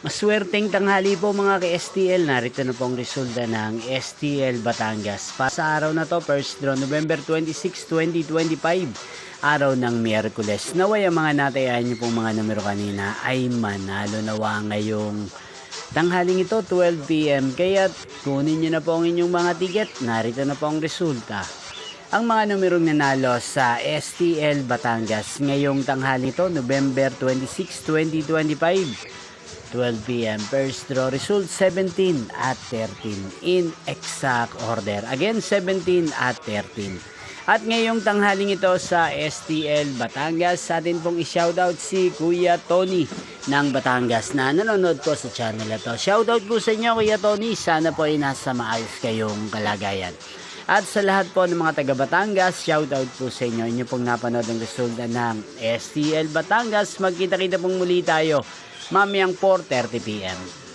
Maswerteng tanghali po mga ka-STL. Narito na po ang resulta ng STL Batangas. Pa sa araw na to, first draw, November 26, 2025. Araw ng Miyerkules. Naway ang mga natayan niyo pong mga numero kanina ay manalo nawa ngayong tanghaling ito, 12 PM. Kaya kunin niyo na po ang inyong mga ticket. Narito na po ang resulta. Ang mga numerong nanalo sa STL Batangas ngayong tanghali ito, November 26, 2025. 12 PM. First draw result 17 at 13 in exact order. Again, 17 at 13. At ngayong tanghaling ito sa STL Batangas, sa atin pong i-shoutout si Kuya Tony ng Batangas na nanonood po sa channel ito. Shoutout po sa inyo Kuya Tony. Sana po ay nasa maayos kayong kalagayan. At sa lahat po ng mga taga Batangas, shoutout po sa inyo. Inyo pong napanood ang resulta ng STL Batangas. Magkita-kita pong muli tayo mamayang 4:30 PM.